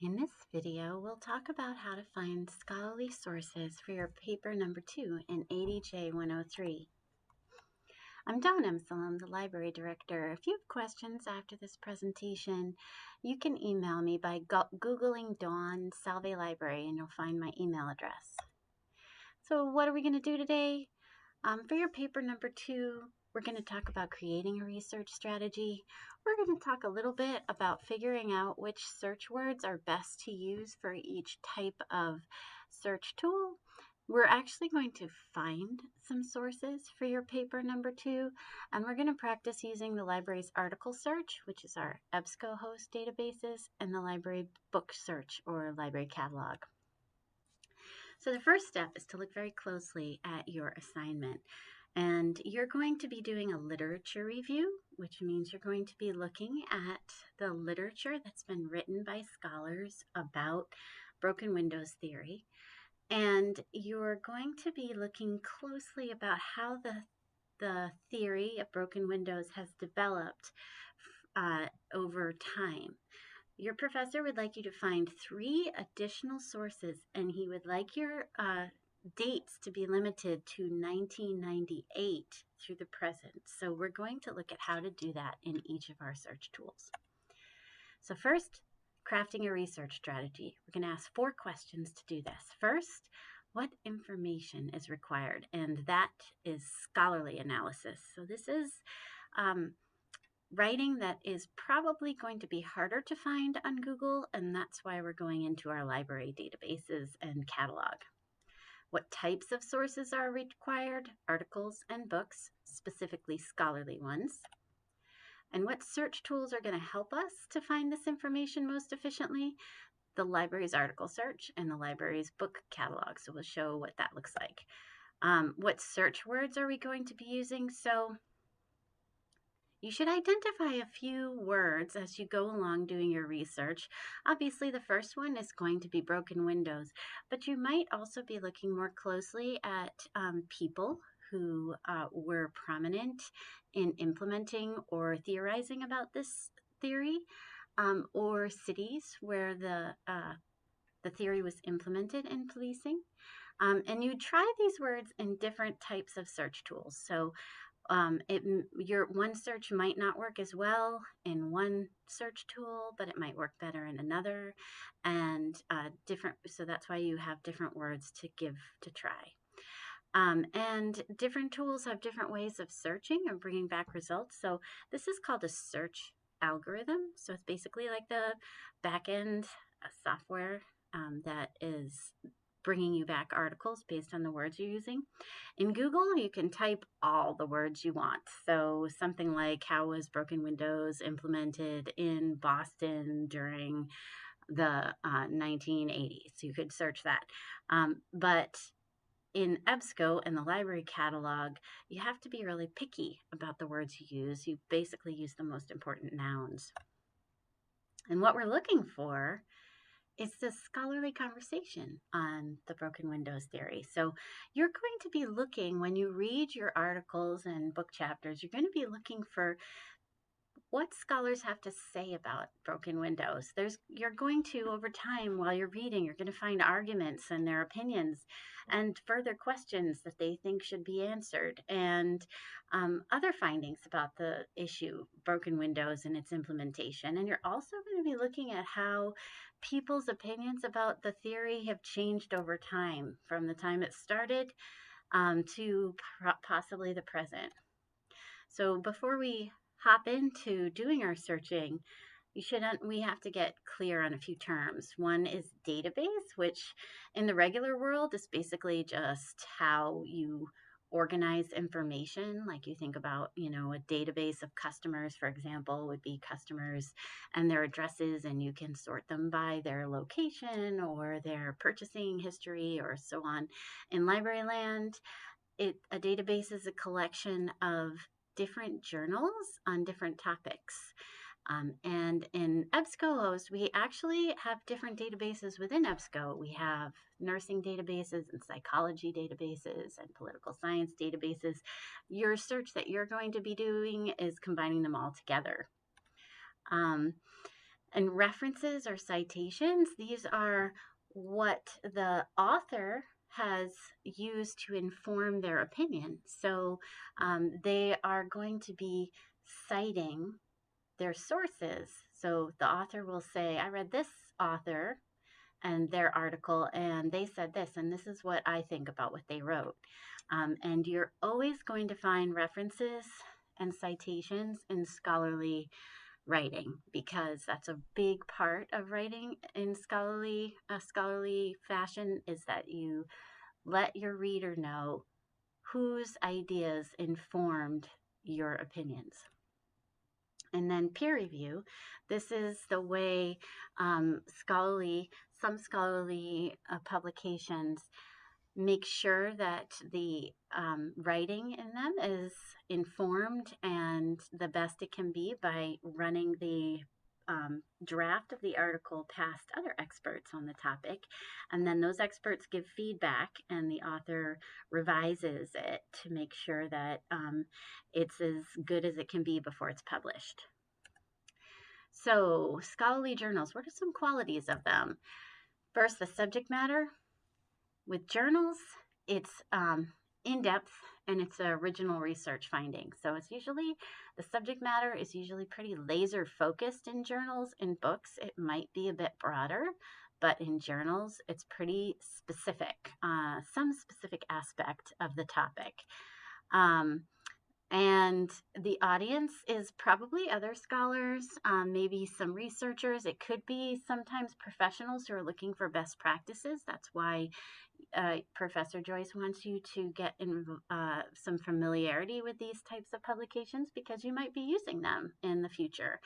In this video, we'll talk about how to find scholarly sources for your paper number 2 in ADJ103. I'm Dawn Emsalem, the library director. If you have questions after this presentation, you can email me by Googling Dawn Salve Library and you'll find my email address. So what are we going to do today? For your paper number 2, we're going to talk about creating a research strategy. We're going to talk a little bit about figuring out which search words are best to use for each type of search tool. We're actually going to find some sources for your paper number 2, and we're going to practice using the library's article search, which is our EBSCO host databases, and the library book search or library catalog. So the first step is to look very closely at your assignment. And you're going to be doing a literature review, which means you're going to be looking at the literature that's been written by scholars about broken windows theory. And you're going to be looking closely about how the theory of broken windows has developed over time. Your professor would like you to find 3 additional sources, and he would like your dates to be limited to 1998 through the present. So we're going to look at how to do that in each of our search tools. So first, crafting a research strategy. We're going to ask 4 questions to do this. First, what information is required? And that is scholarly analysis. So this is writing that is probably going to be harder to find on Google, and that's why we're going into our library databases and catalog. What types of sources are required? Articles and books, specifically scholarly ones. And what search tools are going to help us to find this information most efficiently? The library's article search and the library's book catalog. So we'll show what that looks like. What search words are we going to be using? So you should identify a few words as you go along doing your research. Obviously, the first one is going to be broken windows, but you might also be looking more closely at people who were prominent in implementing or theorizing about this theory, or cities where the theory was implemented in policing. And you try these words in different types of search tools. So your one search might not work as well in one search tool, but it might work better in another, and so that's why you have different words to try. And different tools have different ways of searching and bringing back results. So this is called a search algorithm. So it's basically like the back-end software that is bringing you back articles based on the words you're using. In Google, you can type all the words you want. So something like, how was broken windows implemented in Boston during the 1980s? You could search that. But in EBSCO and the library catalog, you have to be really picky about the words you use. You basically use the most important nouns. And what we're looking for is the scholarly conversation on the broken windows theory. So you're going to be looking, when you read your articles and book chapters, you're going to be looking for what scholars have to say about broken windows. You're going to, over time, while you're reading, you're going to find arguments and their opinions and further questions that they think should be answered, and other findings about the issue, broken windows and its implementation. And you're also going to be looking at how people's opinions about the theory have changed over time, from the time it started to possibly the present. So before we hop into doing our searching, we have to get clear on a few terms. One is database, which in the regular world is basically just how you organize information. Like you think about, a database of customers, for example, would be customers and their addresses, and you can sort them by their location or their purchasing history or so on. In library land, a database is a collection of different journals on different topics. And in EBSCO, we actually have different databases within EBSCO. We have nursing databases and psychology databases and political science databases. Your search that you're going to be doing is combining them all together. And references or citations, these are what the author has used to inform their opinion. So they are going to be citing their sources. So the author will say, I read this author and their article, and they said this, and this is what I think about what they wrote. And you're always going to find references and citations in scholarly writing, because that's a big part of writing in scholarly fashion, is that you let your reader know whose ideas informed your opinions. And then peer review. This is the way some scholarly publications make sure that the writing in them is informed and the best it can be by running the draft of the article past other experts on the topic. And then those experts give feedback and the author revises it to make sure that it's as good as it can be before it's published. So, scholarly journals, what are some qualities of them? First, the subject matter. With journals, it's in-depth and it's original research findings. So it's usually, the subject matter is usually pretty laser focused in journals. In books, it might be a bit broader, but in journals, it's pretty specific, some specific aspect of the topic. And the audience is probably other scholars, maybe some researchers. It could be sometimes professionals who are looking for best practices. That's why Professor Joyce wants you to get some familiarity with these types of publications, because you might be using them in the future.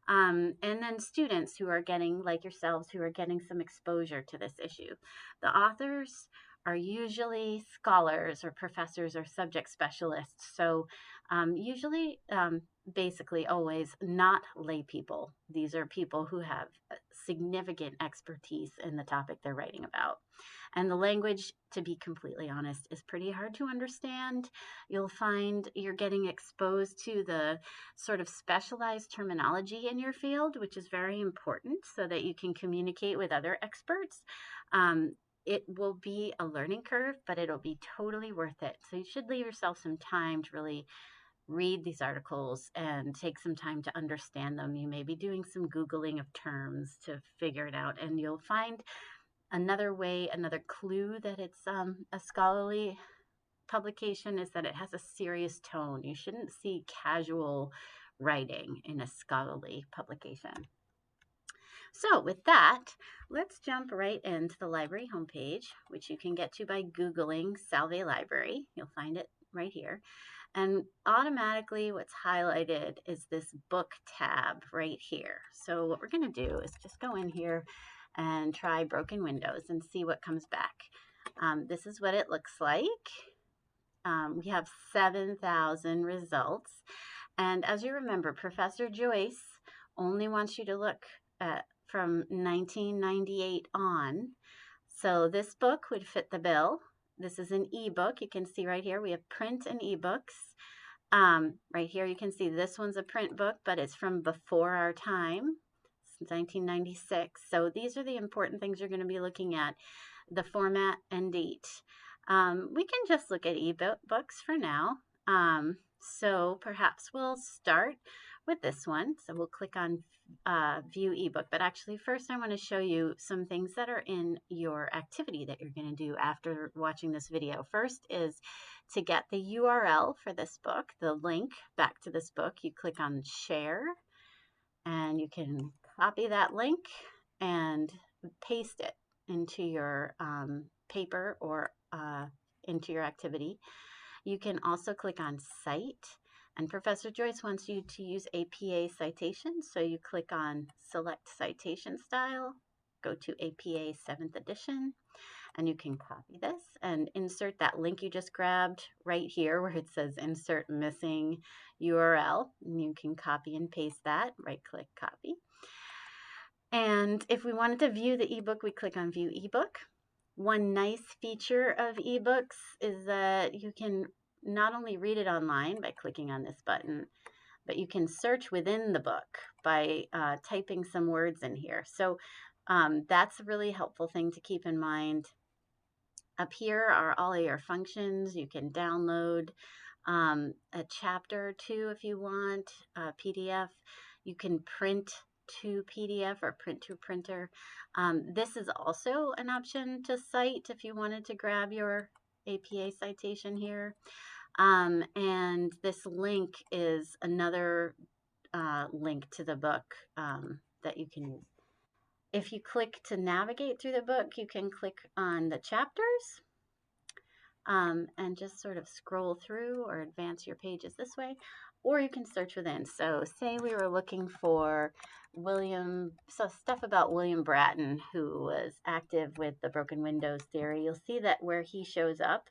And then students who are getting, like yourselves, who are getting some exposure to this issue. The authors are usually scholars or professors or subject specialists. So usually, basically always not lay people. These are people who have significant expertise in the topic they're writing about. And the language, to be completely honest, is pretty hard to understand. You'll find you're getting exposed to the sort of specialized terminology in your field, which is very important so that you can communicate with other experts. It will be a learning curve, but it'll be totally worth it. So you should leave yourself some time to really read these articles and take some time to understand them. You may be doing some Googling of terms to figure it out, and you'll find another clue that it's a scholarly publication is that it has a serious tone. You shouldn't see casual writing in a scholarly publication. So with that, let's jump right into the library homepage, which you can get to by Googling Salve Library. You'll find it right here. And automatically what's highlighted is this book tab right here. So what we're going to do is just go in here and try Broken Windows and see what comes back. This is what it looks like. We have 7,000 results. And as you remember, Professor Joyce only wants you to look at from 1998 on. So this book would fit the bill. This is an ebook. You can see right here we have print and ebooks. Right here you can see this one's a print book, but it's from before our time. It's 1996. So these are the important things you're going to be looking at: the format and date. We can just look at ebooks for now. So perhaps we'll start with this one. So we'll click on view ebook, but actually first I want to show you some things that are in your activity that you're going to do after watching this video. First is to get the URL for this book, the link back to this book. You click on share and you can copy that link and paste it into your paper or into your activity. You can also click on cite, and Professor Joyce wants you to use APA citations, so you click on select citation style, go to APA 7th edition, and you can copy this and insert that link you just grabbed right here where it says insert missing URL, and you can copy and paste that, right click copy. And if we wanted to view the ebook, we click on view ebook. One nice feature of ebooks is that you can not only read it online by clicking on this button, but you can search within the book by typing some words in here. So that's a really helpful thing to keep in mind. Up here are all of your functions. You can download a chapter or two if you want, PDF. You can print to PDF or print to printer. This is also an option to cite if you wanted to grab your APA citation here. And this link is another link to the book that you can use. If you click to navigate through the book, you can click on the chapters and just sort of scroll through or advance your pages this way, or you can search within. So say we were looking for stuff about William Bratton, who was active with the broken windows theory. You'll see that where he shows up,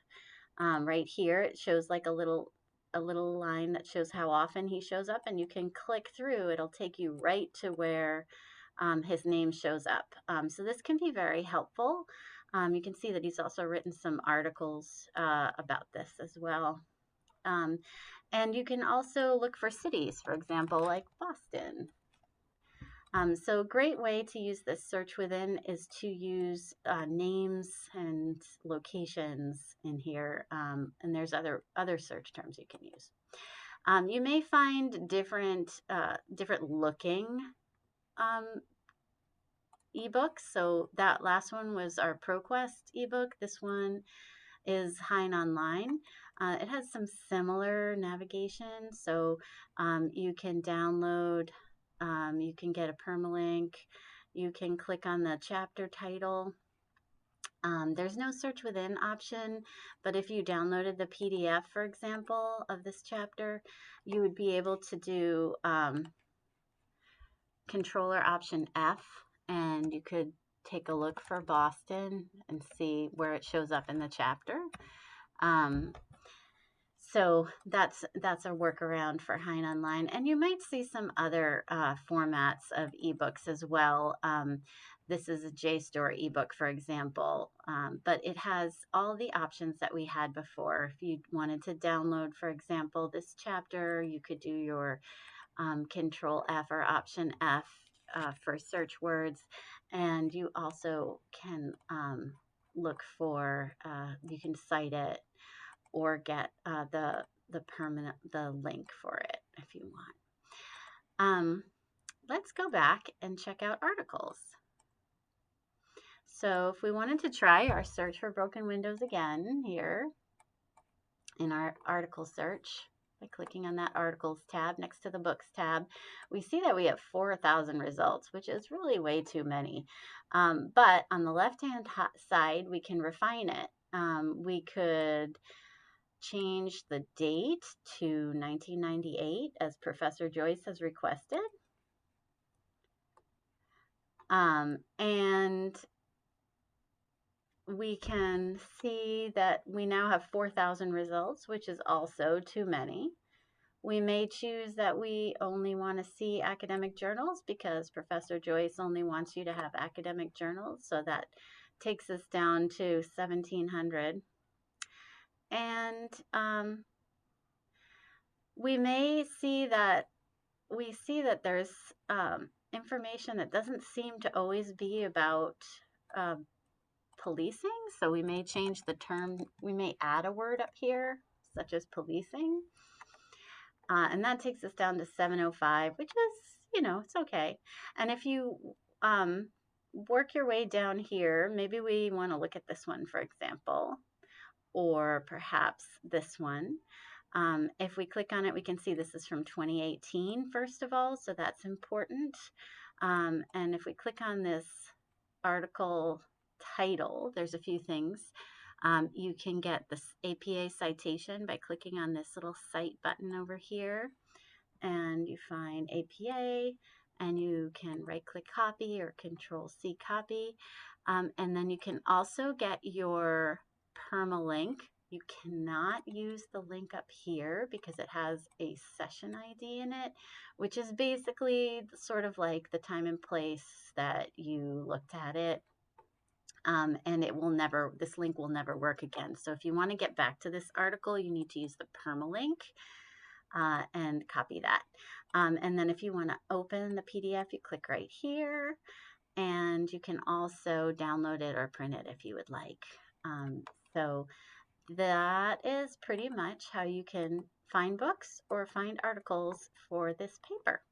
right here, it shows like a little line that shows how often he shows up, and you can click through. It'll take you right to where his name shows up. So this can be very helpful. You can see that he's also written some articles about this as well. And you can also look for cities, for example, like Boston. So a great way to use this search within is to use names and locations in here, and there's other search terms you can use. You may find different looking ebooks. So that last one was our ProQuest ebook. This one is Hein Online. It has some similar navigation, so you can download, you can get a permalink, you can click on the chapter title. There's no search within option, but if you downloaded the PDF, for example, of this chapter, you would be able to do controller option F, and you could take a look for Boston and see where it shows up in the chapter. So that's a workaround for Hein Online. And you might see some other formats of ebooks as well. This is a JSTOR ebook, for example, but it has all the options that we had before. If you wanted to download, for example, this chapter, you could do your Control F or Option F for search words, and you also can look for, you can cite it or get the link for it if you want. Let's go back and check out articles. So if we wanted to try our search for broken windows again here in our article search, by clicking on that articles tab next to the books tab, we see that we have 4,000 results, which is really way too many. But on the left-hand side, we can refine it. We could change the date to 1998 as Professor Joyce has requested. And we can see that we now have 4,000 results, which is also too many. We may choose that we only want to see academic journals because Professor Joyce only wants you to have academic journals. So that takes us down to 1,700. And we may see that there's information that doesn't seem to always be about policing. So we may change the term, we may add a word up here, such as policing. And that takes us down to 705, which is, it's okay. And if you work your way down here, maybe we want to look at this one, for example, or perhaps this one. If we click on it, we can see this is from 2018, first of all, so that's important. And if we click on this article title, there's a few things. You can get this APA citation by clicking on this little cite button over here, and you find APA, and you can right-click copy or Control-C copy. And then you can also get your permalink. You cannot use the link up here because it has a session ID in it, which is basically sort of like the time and place that you looked at it. And this link will never work again. So if you want to get back to this article, you need to use the permalink. and copy that. And then if you want to open the PDF, you click right here, and you can also download it or print it if you would like. So that is pretty much how you can find books or find articles for this paper.